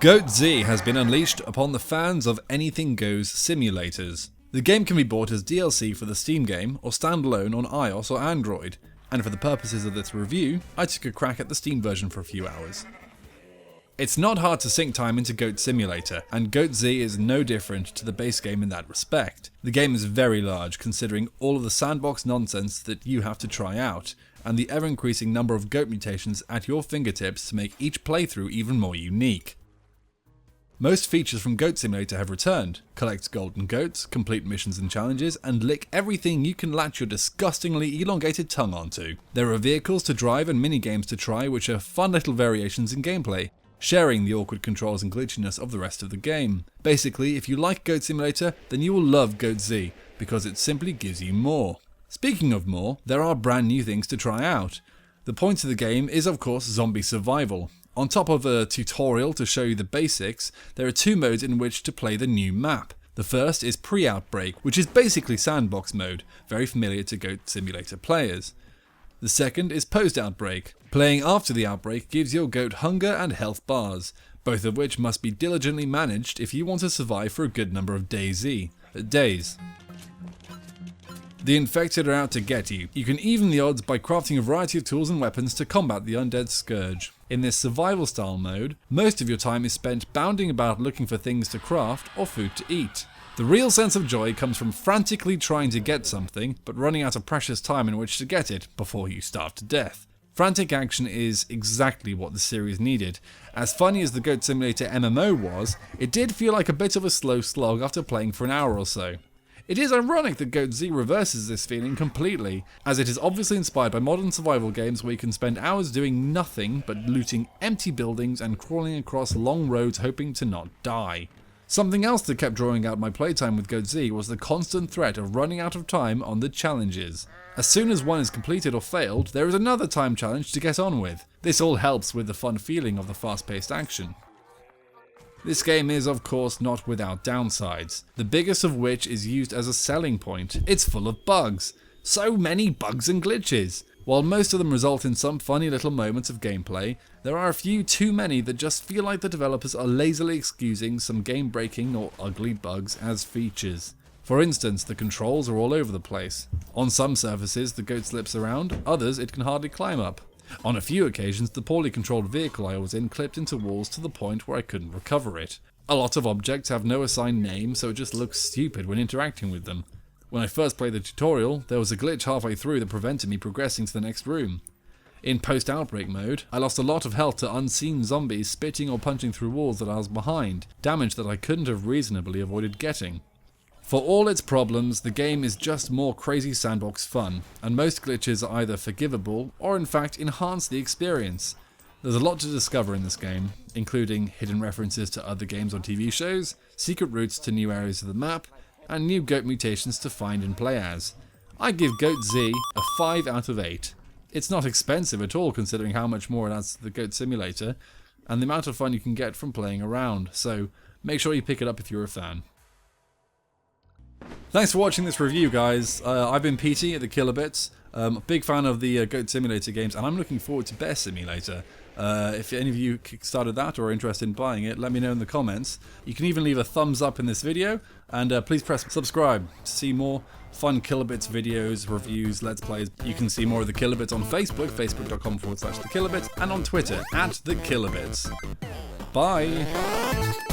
GoatZ has been unleashed upon the fans of Anything Goes simulators. The game can be bought as DLC for the Steam game or standalone on iOS or Android, and for the purposes of this review, I took a crack at the Steam version for a few hours. It's not hard to sink time into Goat Simulator, and GoatZ is no different to the base game in that respect. The game is very large, considering all of the sandbox nonsense that you have to try out, and the ever-increasing number of goat mutations at your fingertips to make each playthrough even more unique. Most features from Goat Simulator have returned. Collect golden goats, complete missions and challenges, and lick everything you can latch your disgustingly elongated tongue onto. There are vehicles to drive and minigames to try, which are fun little variations in gameplay, sharing the awkward controls and glitchiness of the rest of the game. Basically, if you like Goat Simulator, then you will love GoatZ, because it simply gives you more. Speaking of more, there are brand new things to try out. The point of the game is of course zombie survival. On top of a tutorial to show you the basics, there are two modes in which to play the new map. The first is pre-outbreak, which is basically sandbox mode, very familiar to Goat Simulator players. The second is post-outbreak. Playing after the outbreak gives your goat hunger and health bars, both of which must be diligently managed if you want to survive for a good number of days. The infected are out to get you. You can even the odds by crafting a variety of tools and weapons to combat the undead scourge. In this survival style mode, most of your time is spent bounding about looking for things to craft or food to eat. The real sense of joy comes from frantically trying to get something, but running out of precious time in which to get it before you starve to death. Frantic action is exactly what the series needed. As funny as the Goat Simulator MMO was, it did feel like a bit of a slow slog after playing for an hour or so. It is ironic that GoatZ reverses this feeling completely, as it is obviously inspired by modern survival games where you can spend hours doing nothing but looting empty buildings and crawling across long roads hoping to not die. Something else that kept drawing out my playtime with GoatZ was the constant threat of running out of time on the challenges. As soon as one is completed or failed, there is another time challenge to get on with. This all helps with the fun feeling of the fast-paced action. This game is, of course, not without downsides, the biggest of which is used as a selling point. It's full of bugs. So many bugs and glitches. While most of them result in some funny little moments of gameplay, there are a few too many that just feel like the developers are lazily excusing some game-breaking or ugly bugs as features. For instance, the controls are all over the place. On some surfaces the goat slips around, others it can hardly climb up. On a few occasions, the poorly controlled vehicle I was in clipped into walls to the point where I couldn't recover it. A lot of objects have no assigned name, so it just looks stupid when interacting with them. When I first played the tutorial, there was a glitch halfway through that prevented me progressing to the next room. In post-outbreak mode, I lost a lot of health to unseen zombies spitting or punching through walls that I was behind, damage that I couldn't have reasonably avoided getting. For all its problems, the game is just more crazy sandbox fun, and most glitches are either forgivable or in fact enhance the experience. There's a lot to discover in this game, including hidden references to other games or TV shows, secret routes to new areas of the map, and new goat mutations to find and play as. I give GoatZ a 5 out of 8. It's not expensive at all considering how much more it adds to the Goat Simulator, and the amount of fun you can get from playing around, so make sure you pick it up if you're a fan. Thanks for watching this review, guys. I've been Petey at the Kilobits. A big fan of the Goat Simulator games, and I'm looking forward to Bear Simulator. If any of you kickstarted that or are interested in buying it, let me know in the comments. You can even leave a thumbs up in this video, and please press subscribe to see more fun Kilobits videos, reviews, let's plays. You can see more of the Kilobits on Facebook, facebook.com/thekilobits, and on Twitter @thekilobits. Bye!